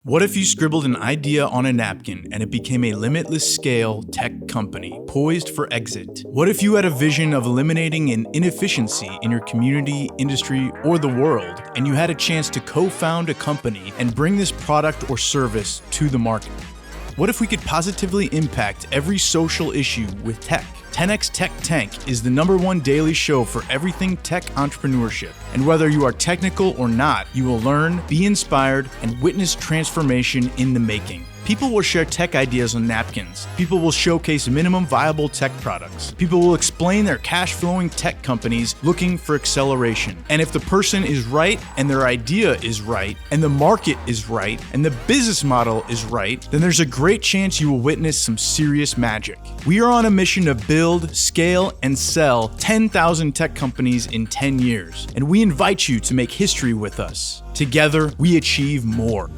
What if you scribbled an idea on a napkin and it became a limitless scale tech company poised for exit? What if you had a vision of eliminating an inefficiency in your community, industry, or the world, and you had a chance to co-found a company and bring this product or service to the market? What if we could positively impact every social issue with tech? 10x Tech Tank is the #1 daily show for everything tech entrepreneurship. And whether you are technical or not, you will learn, be inspired, and witness transformation in the making. People will share tech ideas on napkins. People will showcase minimum viable tech products. People will explain their cash-flowing tech companies looking for acceleration. And if the person is right, and their idea is right, and the market is right, and the business model is right, then there's a great chance you will witness some serious magic. We are on a mission to build, scale, and sell 10,000 tech companies in 10 years. And we invite you to make history with us. Together, we achieve more.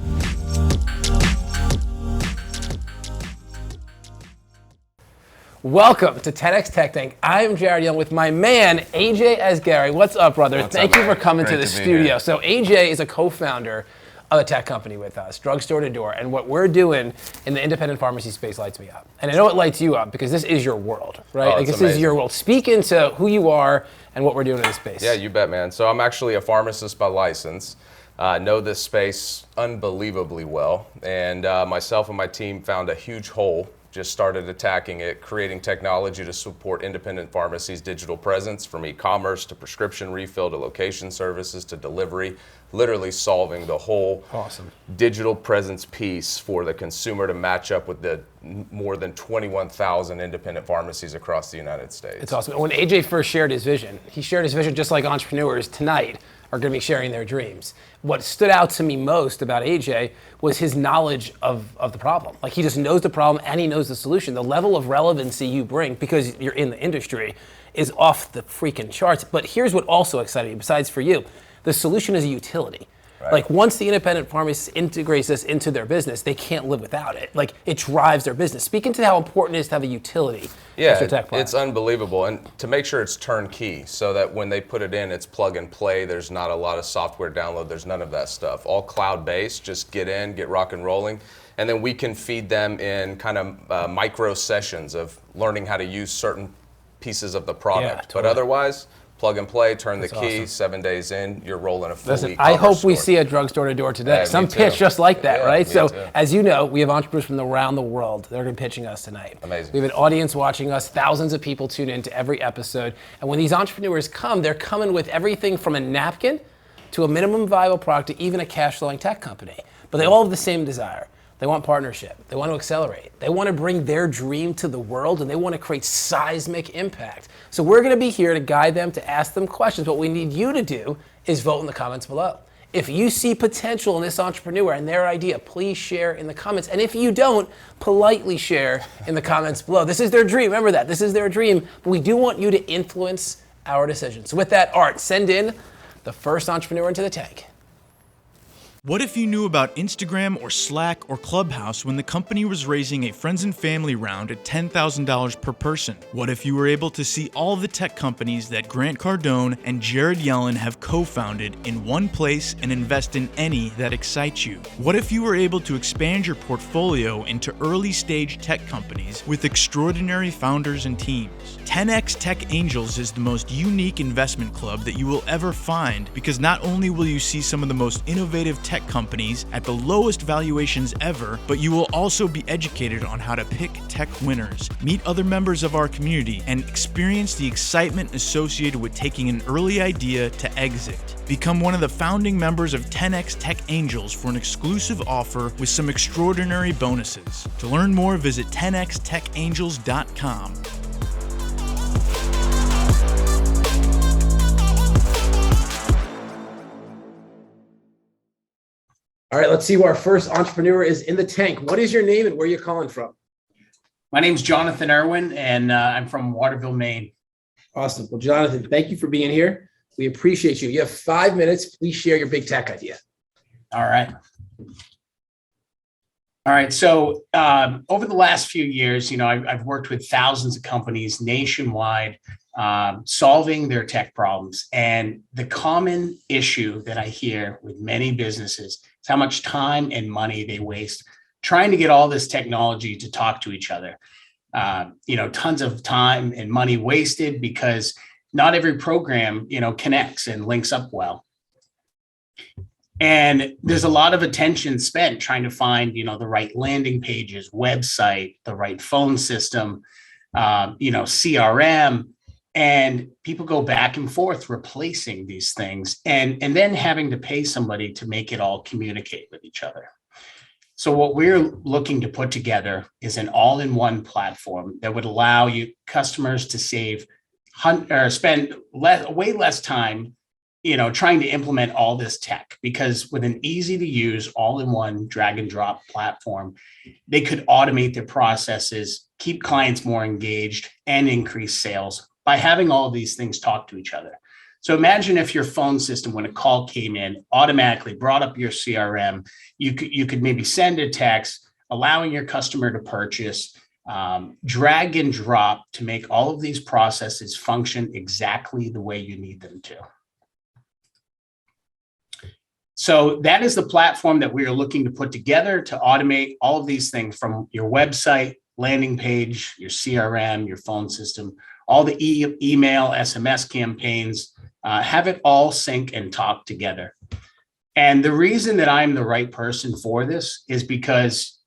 Welcome to 10x Tech Tank. I'm Jared Yellin with my man, AJ Asghari. What's up, brother? Thank you for coming to the studio. So AJ is a co-founder of a tech company with us, Drugstore to Door, and what we're doing in the independent pharmacy space lights me up. And I know it lights you up because this is your world, right? Like this is your world. Speak into who you are and what we're doing in this space. Yeah, you bet, man. So I'm actually a pharmacist by license. Know this space unbelievably well, and myself and my team found a huge hole. Just started attacking it, creating technology to support independent pharmacies' digital presence, from e-commerce to prescription refill to location services to delivery, literally solving the whole digital presence piece for the consumer to match up with the more than 21,000 independent pharmacies across the United States. It's awesome. When AJ first shared his vision, he shared his vision just like entrepreneurs tonight are going to be sharing their dreams. What stood out to me most about AJ was his knowledge of the problem. Like, he just knows the problem and he knows the solution. The level of relevancy you bring, because you're in the industry, is off the freaking charts. But here's what also excited me, besides for you, the solution is a utility. Right. Like, once the independent pharmacist integrates this into their business, they can't live without it. Like, it drives their business. Speak into how important it is to have a utility. Yeah, it's unbelievable. And to make sure it's turnkey, so that when they put it in, it's plug and play. There's not a lot of software download. There's none of that stuff. All cloud-based, just get in, get rock and rolling. And then we can feed them in kind of micro sessions of learning how to use certain pieces of the product. Yeah, totally. But otherwise, plug and play, turn the key, awesome. 7 days in, you're rolling a full e-commerce I hope store. We see a Drugstore to Door today. Some pitch just like that, right? So as you know, we have entrepreneurs from around the world that are going to be pitching us tonight. Amazing. We have an audience watching us. Thousands of people tune into every episode. And when these entrepreneurs come, they're coming with everything from a napkin to a minimum viable product to even a cash flowing tech company. But they all have the same desire. They want partnership. They want to accelerate. They want to bring their dream to the world, and they want to create seismic impact. So we're going to be here to guide them, to ask them questions. What we need you to do is vote in the comments below. If you see potential in this entrepreneur and their idea, please share in the comments. And if you don't, politely share in the comments below. This is their dream. Remember that. This is their dream. But we do want you to influence our decisions. So with that, Art, send in the first entrepreneur into the tank. What if you knew about Instagram or Slack or Clubhouse when the company was raising a friends and family round at $10,000 per person? What if you were able to see all the tech companies that Grant Cardone and Jared Yellin have co-founded in one place and invest in any that excite you? What if you were able to expand your portfolio into early stage tech companies with extraordinary founders and teams? 10x Tech Angels is the most unique investment club that you will ever find, because not only will you see some of the most innovative tech companies at the lowest valuations ever, but you will also be educated on how to pick tech winners, meet other members of our community, and experience the excitement associated with taking an early idea to exit. Become one of the founding members of 10x Tech Angels for an exclusive offer with some extraordinary bonuses. To learn more, visit 10xtechangels.com. All right, let's see who our first entrepreneur is in the tank. What is your name and where are you calling from? My name's Jonathan Irwin, and I'm from Waterville, Maine. Awesome. Well, Jonathan, thank you for being here. We appreciate you. You have 5 minutes. Please share your big tech idea. All right. So over the last few years, I've worked with thousands of companies nationwide solving their tech problems. And the common issue that I hear with many businesses It's how much time and money they waste trying to get all this technology to talk to each other. Tons of time and money wasted because not every program, connects and links up well. And there's a lot of attention spent trying to find, the right landing pages, website, the right phone system, CRM, and people go back and forth replacing these things and then having to pay somebody to make it all communicate with each other. So what we're looking to put together is an all-in-one platform that would allow you customers to spend way less time, trying to implement all this tech, because with an easy to use all-in-one drag and drop platform, they could automate their processes, keep clients more engaged, and increase sales by having all of these things talk to each other. So imagine if your phone system, when a call came in, automatically brought up your CRM. You could maybe send a text allowing your customer to purchase, drag and drop to make all of these processes function exactly the way you need them to. So that is the platform that we are looking to put together to automate all of these things, from your website, landing page, your CRM, your phone system, all the email, SMS campaigns, have it all sync and talk together. And the reason that I'm the right person for this is because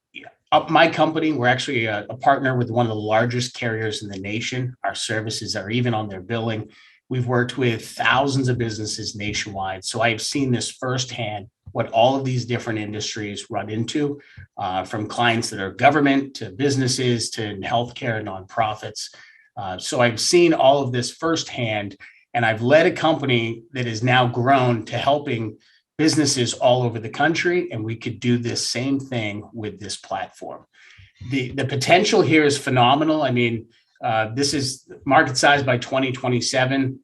my company, we're actually a partner with one of the largest carriers in the nation. Our services are even on their billing. We've worked with thousands of businesses nationwide. So I've seen this firsthand, what all of these different industries run into, from clients that are government to businesses to healthcare and nonprofits. So I've seen all of this firsthand, and I've led a company that has now grown to helping businesses all over the country, and we could do this same thing with this platform. The potential here is phenomenal. I mean, this is market size by 2027.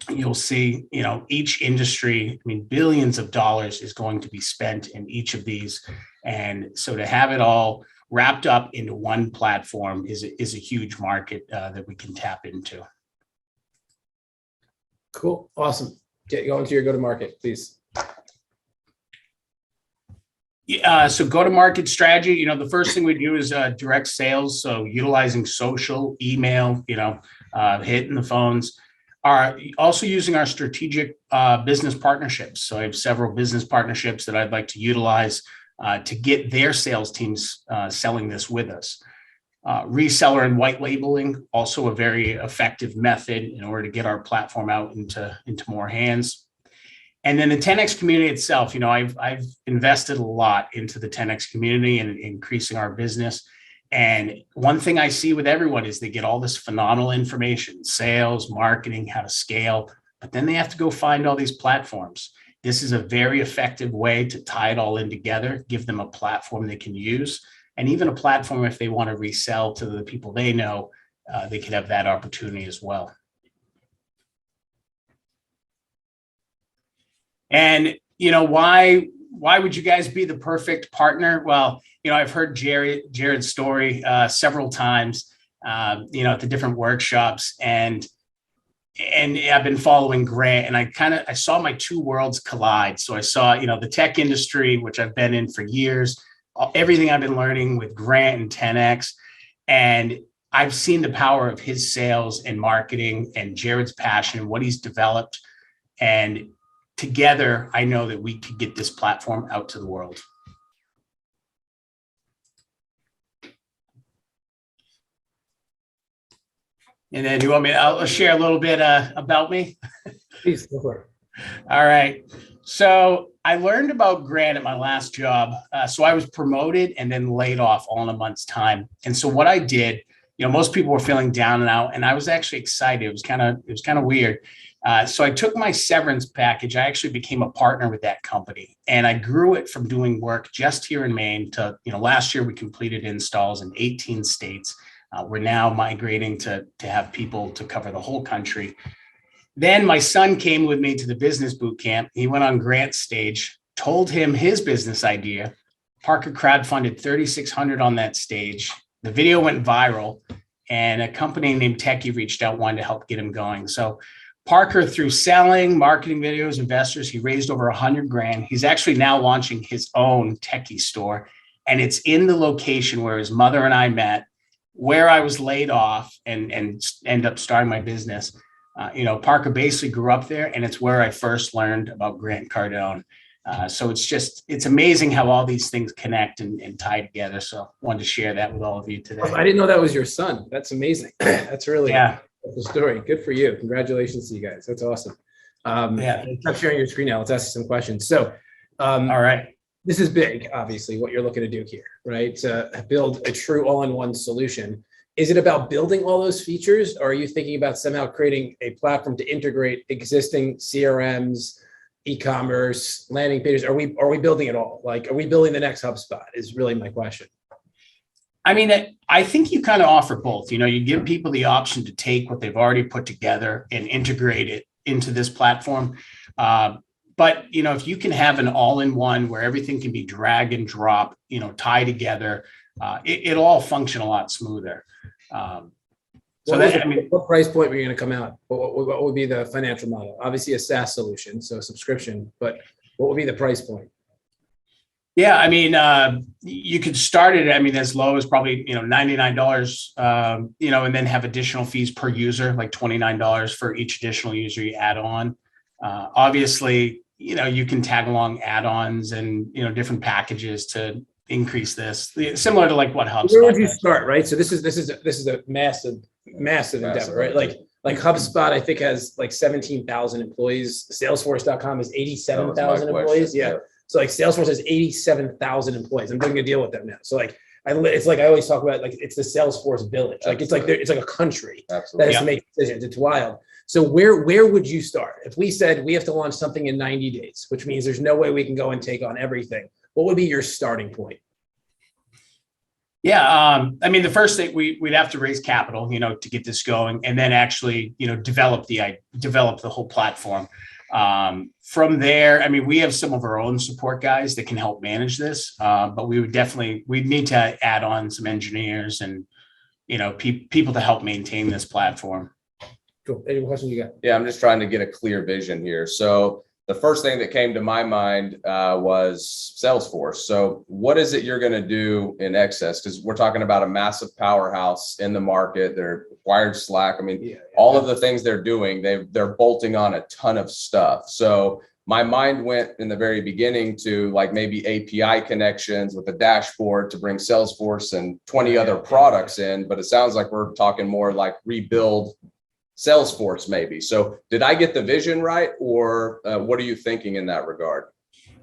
You'll see, each industry, billions of dollars is going to be spent in each of these. And so to have it all wrapped up into one platform is a huge market that we can tap into. Cool. Awesome. Go into your go-to-market, please. So go-to-market strategy, the first thing we do is direct sales. So utilizing social, email, hitting the phones. Are also using our strategic business partnerships. So I have several business partnerships that I'd like to utilize to get their sales teams selling this with us. Reseller and white labeling, also a very effective method in order to get our platform out into more hands. And then the 10X community itself, I've invested a lot into the 10X community and increasing our business. And one thing I see with everyone is they get all this phenomenal information, sales, marketing, how to scale, but then they have to go find all these platforms. This is a very effective way to tie it all in together, give them a platform they can use, and even a platform if they want to resell to the people they know, they could have that opportunity as well. And, why would you guys be the perfect partner? Well, I've heard Jared's story several times, at the different workshops, and I've been following Grant, and I saw my two worlds collide. So I saw, the tech industry, which I've been in for years, everything I've been learning with Grant and 10X, and I've seen the power of his sales and marketing and Jared's passion and what he's developed. And together, I know that we could get this platform out to the world. And then you want me, I'll share a little bit about me. Please, go for it. All right. So I learned about Grant at my last job. So I was promoted and then laid off all in a month's time. And so what I did, most people were feeling down and out, and I was actually excited. It was kind of weird. So I took my severance package. I actually became a partner with that company, and I grew it from doing work just here in Maine to, last year we completed installs in 18 states. We're now migrating to have people to cover the whole country. Then my son came with me to the business boot camp. He went on Grant's stage, told him his business idea. Parker crowdfunded $3,600 on that stage. The video went viral, and a company named Techie reached out, wanted to help get him going. So Parker, through selling, marketing videos, investors, he raised over 100 grand. He's actually now launching his own techie store, and it's in the location where his mother and I met, where I was laid off and end up starting my business. Parker basically grew up there, and it's where I first learned about Grant Cardone. So it's amazing how all these things connect and tie together. So I wanted to share that with all of you today. I didn't know that was your son. That's amazing. That's really the story. Good for you. Congratulations to you guys. That's awesome. Stop sharing your screen now. Let's ask you some questions. So, all right. This is big, obviously, what you're looking to do here, right? To build a true all-in-one solution. Is it about building all those features, or are you thinking about somehow creating a platform to integrate existing CRMs, e-commerce, landing pages? Are we building it all? Like, are we building the next HubSpot is really my question. I mean, I think you kind of offer both. You give people the option to take what they've already put together and integrate it into this platform. But, if you can have an all-in-one where everything can be drag and drop, tie together, it'll all function a lot smoother. What price point were you going to come out? What would be the financial model? Obviously a SaaS solution, so a subscription, but what would be the price point? Yeah, you could start it, as low as probably, $99, and then have additional fees per user, like $29 for each additional user you add on. Obviously, you can tag along add-ons and, different packages to increase this, similar to like what HubSpot. Where would you start, right? So this is a massive endeavor, right? Like HubSpot, I think has like 17,000 employees. Salesforce.com has 87,000 employees. Yeah. So like Salesforce has 87,000 employees. I'm doing a deal with them now. So it's like I always talk about, like, it's the Salesforce village. Like it's like a country that has to make decisions. It's wild. So where would you start? If we said we have to launch something in 90 days, which means there's no way we can go and take on everything, what would be your starting point? Yeah, the first thing we'd have to raise capital, to get this going, and then actually, develop the whole platform. From there, we have some of our own support guys that can help manage this, but we'd need to add on some engineers and, people to help maintain this platform. Cool. Any questions you got? Yeah, I'm just trying to get a clear vision here. So the first thing that came to my mind was Salesforce. So what is it you're going to do in Excess? Because we're talking about a massive powerhouse in the market. They're acquired Slack. All of the things they're doing, they're bolting on a ton of stuff. So my mind went in the very beginning to like maybe API connections with a dashboard to bring Salesforce and 20 other products in. But it sounds like we're talking more like rebuild Salesforce maybe. So did I get the vision right, or what are you thinking in that regard?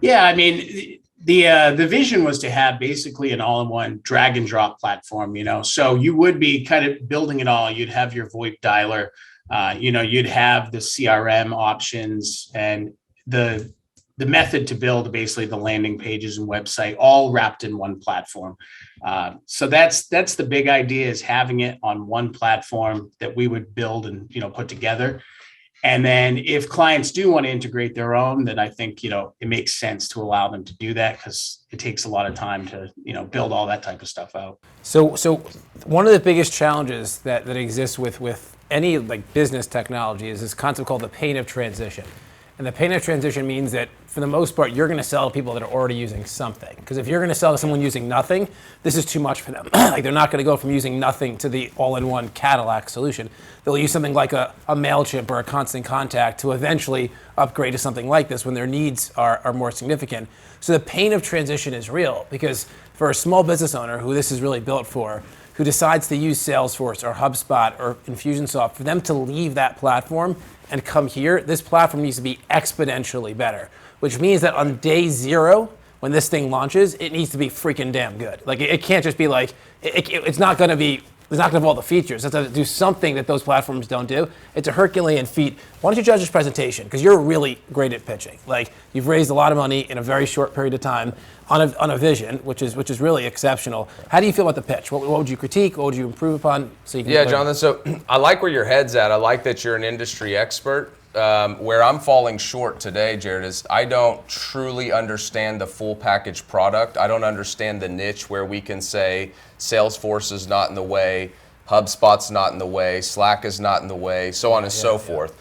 Yeah, the vision was to have basically an all-in-one drag and drop platform, so you would be kind of building it all. You'd have your VoIP dialer, you'd have the CRM options and the method to build basically the landing pages and website all wrapped in one platform. So that's the big idea, is having it on one platform that we would build and, put together. And then if clients do want to integrate their own, then I think, it makes sense to allow them to do that, because it takes a lot of time to, build all that type of stuff out. So one of the biggest challenges that exists with any like business technology is this concept called the pain of transition. And the pain of transition means that for the most part, you're going to sell to people that are already using something. Because if you're going to sell to someone using nothing, this is too much for them. Like, they're not going to go from using nothing to the all-in-one Cadillac solution. They'll use something like a MailChimp or a Constant Contact to eventually upgrade to something like this when their needs are more significant. So the pain of transition is real, because for a small business owner who this is really built for, who decides to use Salesforce or HubSpot or Infusionsoft, for them to leave that platform and come here, this platform needs to be exponentially better, which means that on day zero, when this thing launches, it needs to be freaking damn good. Like, it can't just be like, it's not going to have all the features. It's to do something that those platforms don't do. It's a Herculean feat. Why don't you judge this presentation? Because you're really great at pitching. Like, you've raised a lot of money in a very short period of time on a vision, which is really exceptional. How do you feel about the pitch? What would you critique? What would you improve upon? So you can Jonathan, so I like where your head's at. I like that you're an industry expert. Where I'm falling short today, Jared, is I don't truly understand the full package product. I don't understand the niche where we can say Salesforce is not in the way, HubSpot's not in the way, Slack is not in the way, so on and so forth.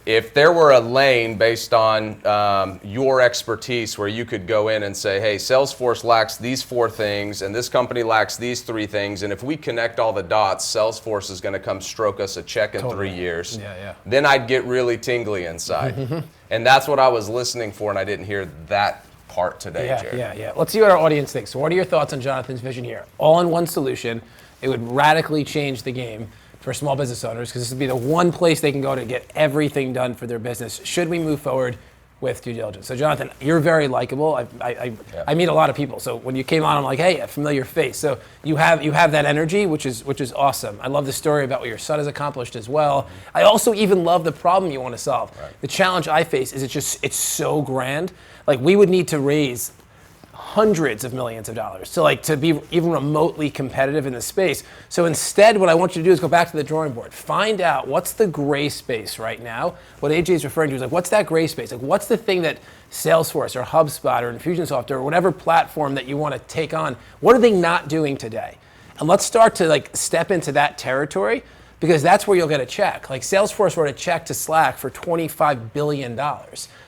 if there were a lane based on your expertise where you could go in and say, hey, Salesforce lacks these 4 things and this company lacks these 3 things, and if we connect all the dots, Salesforce is going to come stroke us a check in 3 years, then I'd get really tingly inside. And that's what I was listening for, and I didn't hear that part today, Jared. Yeah. Let's see what our audience thinks. So what are your thoughts on Jonathan's vision here? All-in-one solution. It would radically change the game for small business owners, because this would be the one place they can go to get everything done for their business. Should we move forward with due diligence? So Jonathan, you're very likable. I meet a lot of people. So when you came on, I'm like, hey, a familiar face. So you have that energy, which is awesome. I love the story about what your son has accomplished as well. I also even love the problem you want to solve. Right. The challenge I face is it's so grand. Like, we would need to raise hundreds of millions of dollars to be even remotely competitive in the space. So instead, what I want you to do is go back to the drawing board. Find out what's the gray space right now. What AJ is referring to is, like, what's that gray space? Like, what's the thing that Salesforce or HubSpot or Infusionsoft or whatever platform that you want to take on, what are they not doing today? And let's start to step into that territory, because that's where you'll get a check. Like, Salesforce wrote a check to Slack for $25 billion.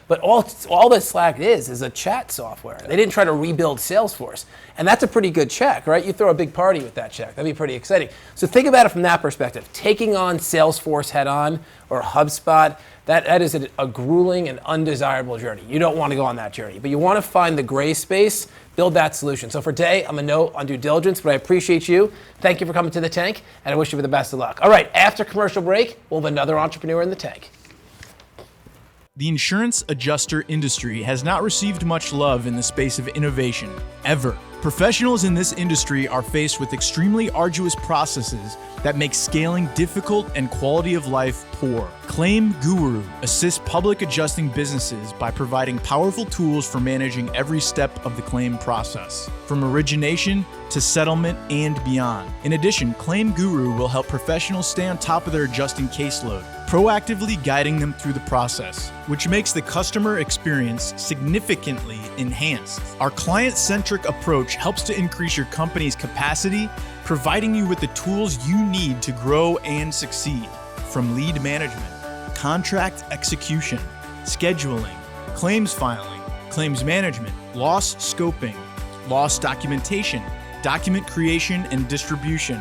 But all that Slack is a chat software. They didn't try to rebuild Salesforce. And that's a pretty good check, right? You throw a big party with that check. That'd be pretty exciting. So think about it from that perspective. Taking on Salesforce head on or HubSpot, that is a grueling and undesirable journey. You don't want to go on that journey. But you want to find the gray space, build that solution. So for today, I'm a no on due diligence, but I appreciate you. Thank you for coming to the tank, and I wish you the best of luck. All right, after commercial break, we'll have another entrepreneur in the tank. The insurance adjuster industry has not received much love in the space of innovation, ever. Professionals in this industry are faced with extremely arduous processes that make scaling difficult and quality of life poor. Claim Guru assists public adjusting businesses by providing powerful tools for managing every step of the claim process, from origination to settlement and beyond. In addition, Claim Guru will help professionals stay on top of their adjusting caseload, proactively guiding them through the process, which makes the customer experience significantly enhanced. Our client-centric approach helps to increase your company's capacity, providing you with the tools you need to grow and succeed. From lead management, contract execution, scheduling, claims filing, claims management, loss scoping, loss documentation, document creation and distribution,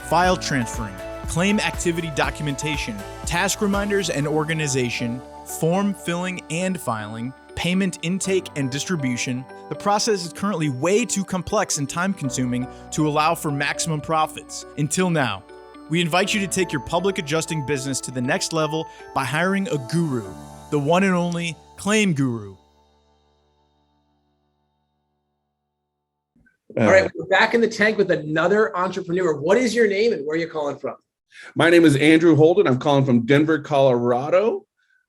file transferring, claim activity documentation, task reminders and organization, form filling and filing, payment intake and distribution. The process is currently way too complex and time-consuming to allow for maximum profits. Until now, we invite you to take your public adjusting business to the next level by hiring a guru, the one and only Claim Guru. All right, we're back in the tank with another entrepreneur. What is your name and where are you calling from? My name is Andrew Holden. I'm calling from Denver, Colorado.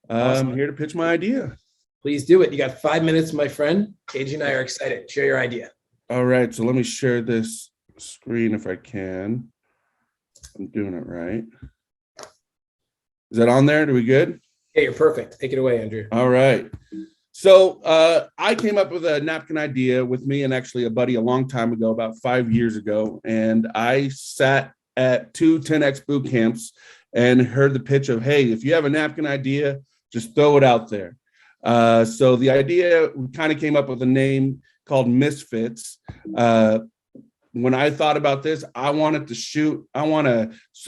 Awesome. I'm here to pitch my idea. Please do it. You got 5 minutes, my friend. AJ and I are excited. Share your idea. All right, so let me share this screen if I can. I'm doing it right. Is that on there? Are we good? Yeah, you're perfect. Take it away, Andrew. All right. So I came up with a napkin idea with me and actually a buddy a long time ago, about 5 years ago. And I sat at 2 10X boot camps and heard the pitch of, hey, if you have a napkin idea, just throw it out there. So the idea kind of came up with a name called Misfits. When I thought about this, I want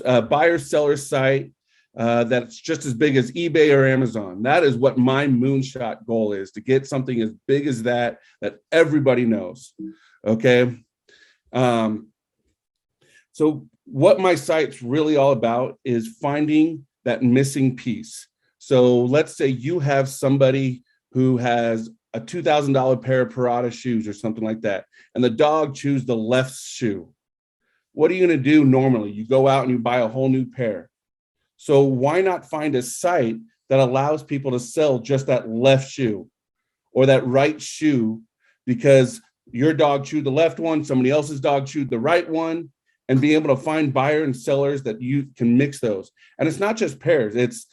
a buyer-seller site that's just as big as eBay or Amazon. That is what my moonshot goal is, to get something as big as that everybody knows. Okay. So what my site's really all about is finding that missing piece. So let's say you have somebody who has a $2,000 pair of Parada shoes or something like that, and the dog chews the left shoe. What are you going to do normally? You go out and you buy a whole new pair. So why not find a site that allows people to sell just that left shoe or that right shoe, because your dog chewed the left one, somebody else's dog chewed the right one, and be able to find buyer and sellers that you can mix those. And it's not just pairs, it's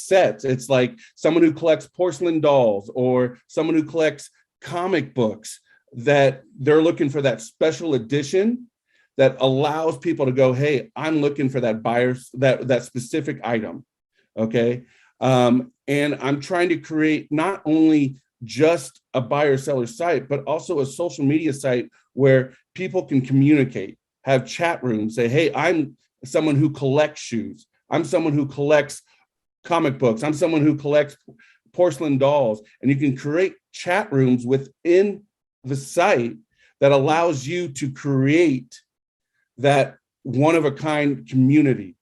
sets. It's like someone who collects porcelain dolls or someone who collects comic books, that they're looking for that special edition that allows people to go, hey, I'm looking for that buyer, that specific item. Okay. And I'm trying to create not only just a buyer seller site, but also a social media site where people can communicate, have chat rooms, say, hey, I'm someone who collects shoes. I'm someone who collects comic books. I'm someone who collects porcelain dolls. And you can create chat rooms within the site that allows you to create that one-of-a-kind community.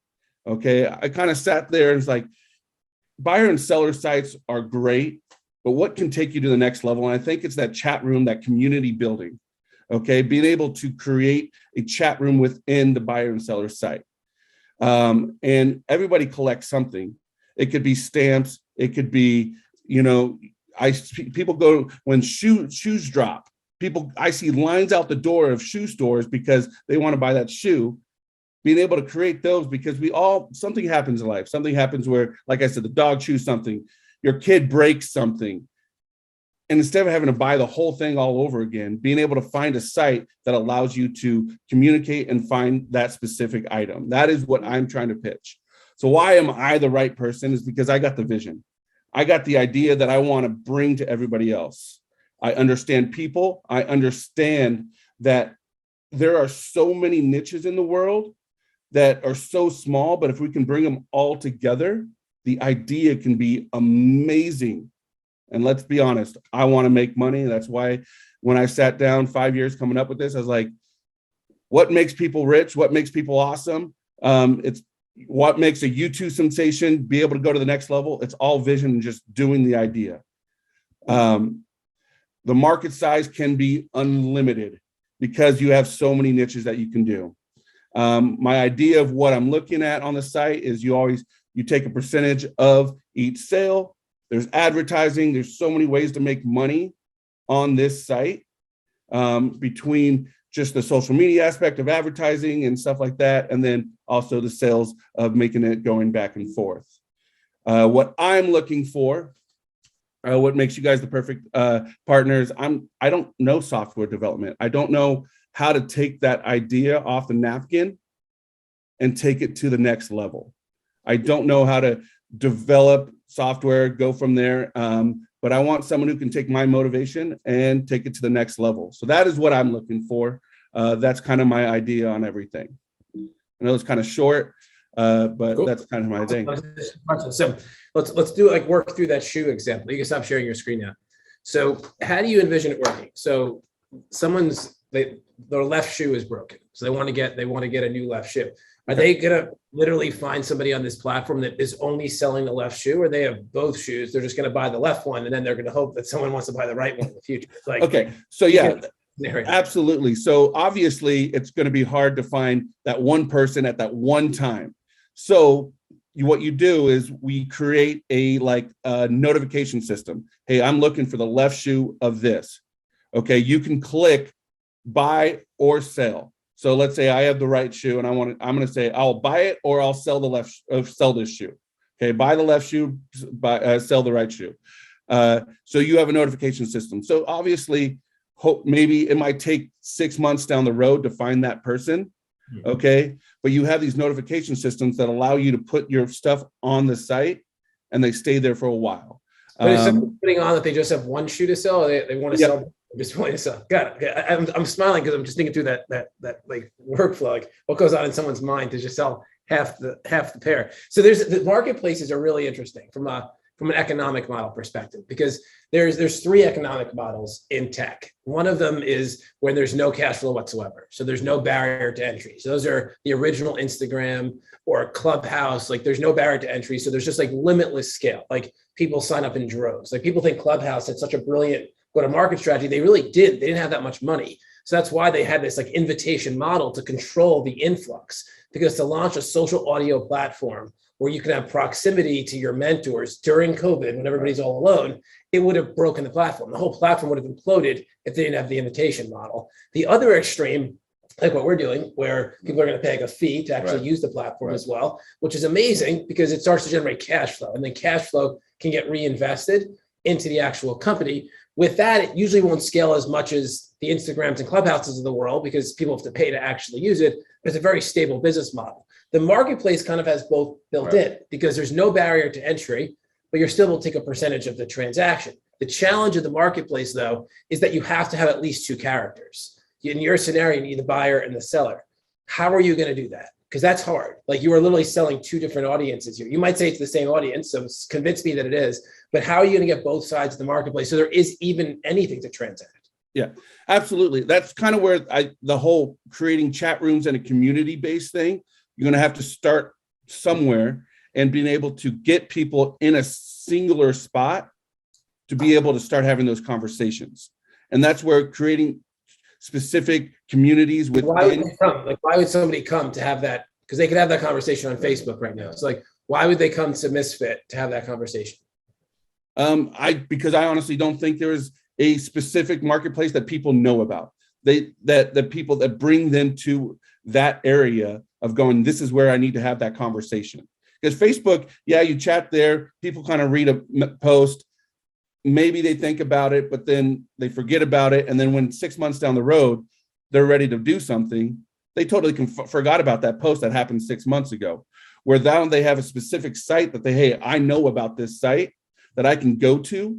Okay, I kind of sat there and was like, buyer and seller sites are great, but what can take you to the next level? And I think it's that chat room, that community building. Okay, being able to create a chat room within the buyer and seller site. And everybody collects something. It could be stamps. It could be, people go when shoes drop. I see lines out the door of shoe stores because they want to buy that shoe. Being able to create those, because something happens in life. Something happens where, like I said, the dog chews something, your kid breaks something. And instead of having to buy the whole thing all over again, being able to find a site that allows you to communicate and find that specific item. That is what I'm trying to pitch. So why am I the right person? Is because I got the vision. I got the idea that I want to bring to everybody else. I understand people. I understand that there are so many niches in the world that are so small, but if we can bring them all together, the idea can be amazing. And let's be honest, I want to make money. That's why when I sat down 5 years coming up with this, I was like, what makes people rich? What makes people awesome? It's what makes a YouTube sensation be able to go to the next level. It's all vision and just doing the idea. The market size can be unlimited because you have so many niches that you can do. My idea of what I'm looking at on the site is you take a percentage of each sale. There's advertising. There's so many ways to make money on this site, between just the social media aspect of advertising and stuff like that, and then also the sales of making it going back and forth. What I'm looking for, what makes you guys the perfect partners, I don't know software development. I don't know how to take that idea off the napkin and take it to the next level. I don't know how to develop software, go from there. But I want someone who can take my motivation and take it to the next level. So that is what I'm looking for. That's kind of my idea on everything. I know it's kind of short, but cool. That's kind of my thing. So let's do work through that shoe example. You can stop sharing your screen now. So how do you envision it working? So their left shoe is broken, so they want to get a new left shoe. Are they gonna literally find somebody on this platform that is only selling the left shoe, or they have both shoes? They're just gonna buy the left one, and then they're gonna hope that someone wants to buy the right one in the future. Okay, so yeah, absolutely. So obviously, it's going to be hard to find that one person at that one time. So what you do is we create a notification system. Hey, I'm looking for the left shoe of this. Okay, you can click buy or sell. So let's say I have the right shoe and I'm going to say I'll buy it or I'll sell sell this shoe. Okay, buy the left shoe, sell the right shoe. So you have a notification system. So obviously, maybe it might take 6 months down the road to find that person. Okay, but you have these notification systems that allow you to put your stuff on the site and they stay there for a while. But is someone putting on that they just have one shoe to sell, or they want to sell? Just wanting to sell. Got it. I'm smiling because I'm just thinking through that workflow, what goes on in someone's mind to just sell half the pair. So the marketplaces are really interesting from an economic model perspective, because there's three economic models in tech. One of them is when there's no cash flow whatsoever. So there's no barrier to entry. So those are the original Instagram or Clubhouse. There's no barrier to entry. So there's just limitless scale. People sign up in droves. People think Clubhouse had such a brilliant go-to-market strategy. They really did. They didn't have that much money. So that's why they had this invitation model to control the influx, because to launch a social audio platform where you can have proximity to your mentors during COVID when everybody's all alone, it would have broken the platform. The whole platform would have imploded if they didn't have the invitation model. The other extreme, like what we're doing, where people are going to pay a fee to actually use the platform as well, which is amazing because it starts to generate cash flow, and then cash flow can get reinvested into the actual company. With that, it usually won't scale as much as the Instagrams and Clubhouses of the world because people have to pay to actually use it, but it's a very stable business model. The marketplace kind of has both built in because there's no barrier to entry. but you're still able to take a percentage of the transaction. The challenge of the marketplace, though, is that you have to have at least two characters. In your scenario, you need the buyer and the seller. How are you going to do that? Because that's hard. Like, you are literally selling two different audiences here. You might say it's the same audience, so convince me that it is, but how are you going to get both sides of the marketplace so there is even anything to transact? Yeah, absolutely. That's kind of where the whole creating chat rooms and a community-based thing, you're going to have to start somewhere, and being able to get people in a singular spot to be able to start having those conversations. And that's where creating specific communities with. Why would they come? Like, why would somebody come to have that? Because they could have that conversation on Facebook right now. It's like, why would they come to Misfit to have that conversation? Because I honestly don't think there is a specific marketplace that people know about. The people that bring them to that area of going, this is where I need to have that conversation. Because Facebook, yeah, you chat there, people kind of read a post, maybe they think about it, but then they forget about it. And then when 6 months down the road, they're ready to do something, they totally forgot about that post that happened 6 months ago. Where now they have a specific site that hey, I know about this site that I can go to,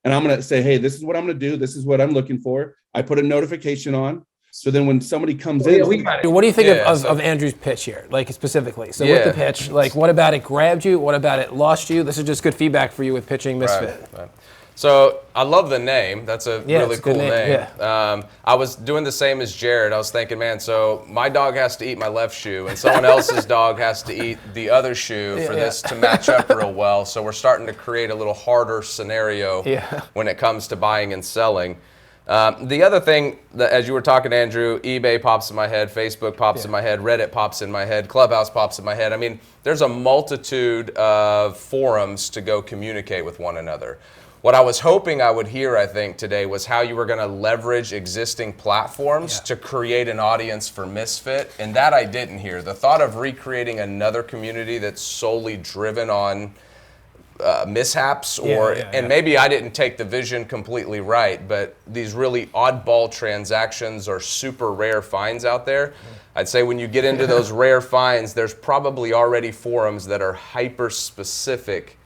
and I'm going to say, hey, this is what I'm going to do. This is what I'm looking for. I put a notification on. So then when somebody comes in. What do you think of Andrew's pitch here, like specifically? So with the pitch, like, what about it grabbed you? What about it lost you? This is just good feedback for you with pitching Misfit. Right. So I love the name. That's a really cool name. Yeah. I was doing the same as Jared. I was thinking, man, so my dog has to eat my left shoe and someone else's dog has to eat the other shoe for this to match up real well. So we're starting to create a little harder scenario when it comes to buying and selling. The other thing that, as you were talking, Andrew, eBay pops in my head, Facebook pops in my head, Reddit pops in my head, Clubhouse pops in my head. I mean, there's a multitude of forums to go communicate with one another. What I was hoping I would hear, I think, today was how you were going to leverage existing platforms to create an audience for Misfit, and that I didn't hear. The thought of recreating another community that's solely driven on mishaps, and maybe I didn't take the vision completely right, but these really oddball transactions are super rare finds out there. I'd say when you get into those rare finds, there's probably already forums that are hyper specific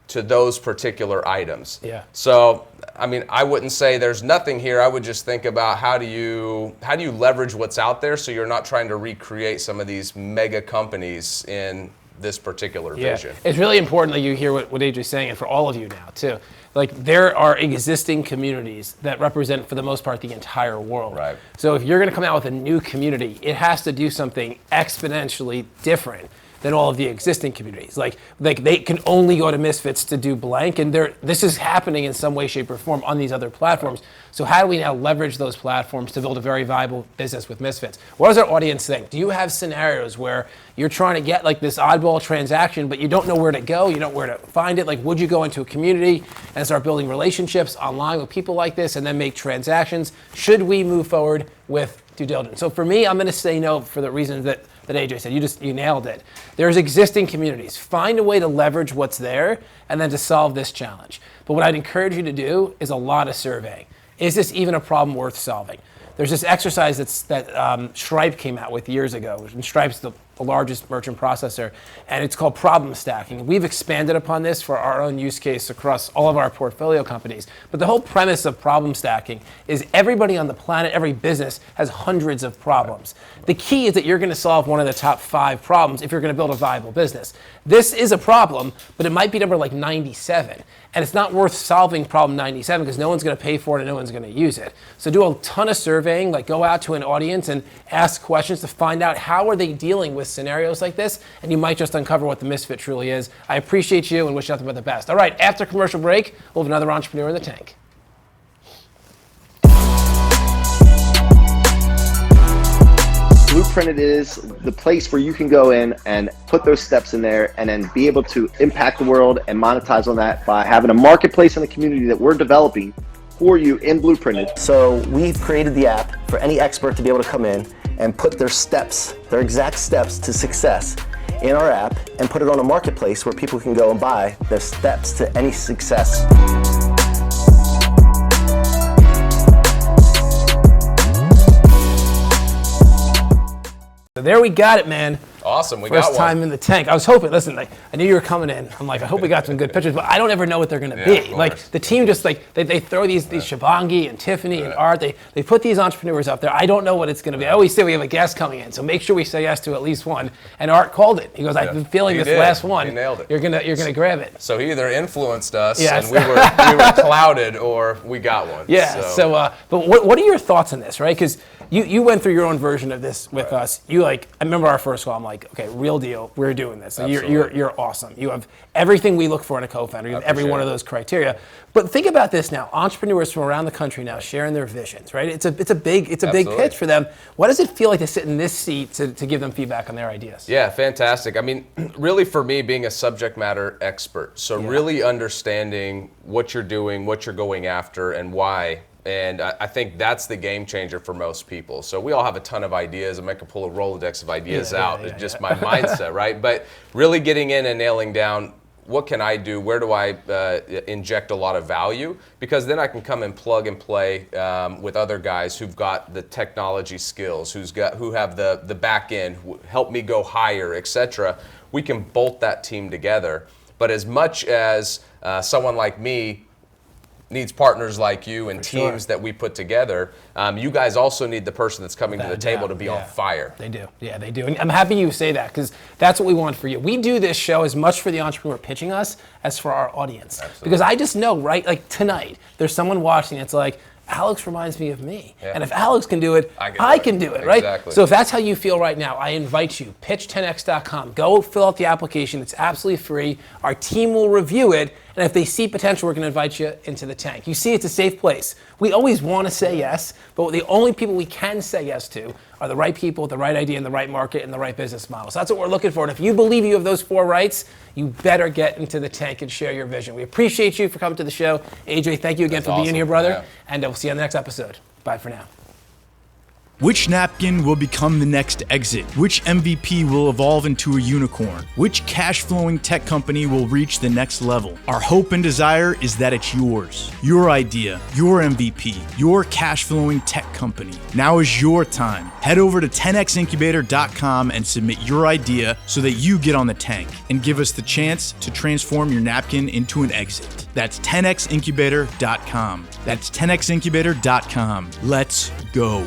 to those particular items. So, I mean, I wouldn't say there's nothing here. I would just think about how do you leverage what's out there so you're not trying to recreate some of these mega companies in this particular vision. It's really important that you hear what AJ's saying, and for all of you now too. Like, there are existing communities that represent, for the most part, the entire world. Right. So if you're going to come out with a new community, it has to do something exponentially different than all of the existing communities. Like they can only go to Misfits to do blank, and this is happening in some way, shape, or form on these other platforms. So how do we now leverage those platforms to build a very viable business with Misfits? What does our audience think? Do you have scenarios where you're trying to get like this oddball transaction, but you don't know where to go, you don't know where to find it? Like, would you go into a community and start building relationships online with people like this and then make transactions? Should we move forward with due diligence? So for me, I'm going to say no for the reasons that AJ said. You nailed it. There's existing communities. Find a way to leverage what's there and then to solve this challenge. But what I'd encourage you to do is a lot of surveying. Is this even a problem worth solving? There's this exercise that Stripe came out with years ago, and Stripe's the largest merchant processor, and it's called problem stacking. We've expanded upon this for our own use case across all of our portfolio companies. But the whole premise of problem stacking is everybody on the planet, every business has hundreds of problems. The key is that you're going to solve one of the top 5 problems if you're going to build a viable business. This is a problem, but it might be number like 97. And it's not worth solving problem 97 because no one's going to pay for it and no one's going to use it. So do a ton of surveying, like go out to an audience and ask questions to find out how are they dealing with scenarios like this, and you might just uncover what the Misfit truly is. I appreciate you and wish you nothing but the best. All right, after commercial break, we'll have another entrepreneur in the tank. Blueprinted is the place where you can go in and put those steps in there and then be able to impact the world and monetize on that by having a marketplace and a community that we're developing for you in Blueprinted. So we've created the app for any expert to be able to come in and put their steps, their exact steps to success in our app and put it on a marketplace where people can go and buy the steps to any success. So there we got it, man. Awesome, we got First one. time in the tank. I was hoping, listen, I knew you were coming in. I'm like, I hope we got some good pictures, but I don't ever know what they're gonna be. of Like course. the team just like, they throw these Shabangi and Tiffany and Art, they put these entrepreneurs up there. I don't know what it's gonna be. I always say we have a guest coming in, so make sure we say yes to at least one. And Art called it. He goes, I've been feeling He this did. last one. He nailed it. You're gonna grab it. So he either influenced us Yes. and we were clouded, or we got one. Yeah. So, but what are your thoughts on this, right? Because you went through your own version of this with us. You I remember our first call. I'm like, okay, real deal. We're doing this. And you're awesome. You have everything we look for in a co-founder. You have every one of those criteria. But think about this now. Entrepreneurs from around the country now sharing their visions, right? It's a big pitch for them. What does it feel like to sit in this seat to give them feedback on their ideas? Yeah, fantastic. I mean, really for me, being a subject matter expert, so really understanding what you're doing, what you're going after, and why. And I think that's the game changer for most people. So we all have a ton of ideas. I can pull a Rolodex of ideas out. It's just my mindset, right? But really getting in and nailing down, what can I do? Where do I inject a lot of value? Because then I can come and plug and play with other guys who've got the technology skills, who have the back end, help me go higher, etc. We can bolt that team together. But as much as someone like me needs partners like you and teams that we put together, you guys also need the person that's coming to the table to be on fire. They do. Yeah, they do. And I'm happy you say that, because that's what we want for you. We do this show as much for the entrepreneur pitching us as for our audience. Absolutely. Because I just know, right, like tonight, there's someone watching, it's like, Alex reminds me of me. Yeah. And if Alex can do it, I can do it, right? Exactly. So if that's how you feel right now, I invite you, pitch10x.com. Go fill out the application. It's absolutely free. Our team will review it. And if they see potential, we're going to invite you into the tank. You see, it's a safe place. We always want to say yes, but the only people we can say yes to are the right people with the right idea in the right market and the right business model. So that's what we're looking for. And if you believe you have those 4 rights, you better get into the tank and share your vision. We appreciate you for coming to the show. AJ, thank you again for being here, brother. Yeah. And we'll see you on the next episode. Bye for now. Which napkin will become the next exit? Which MVP will evolve into a unicorn? Which cash-flowing tech company will reach the next level? Our hope and desire is that it's yours. Your idea, your MVP, your cash-flowing tech company. Now is your time. Head over to 10xincubator.com and submit your idea so that you get on the tank and give us the chance to transform your napkin into an exit. That's 10xincubator.com. That's 10xincubator.com. Let's go.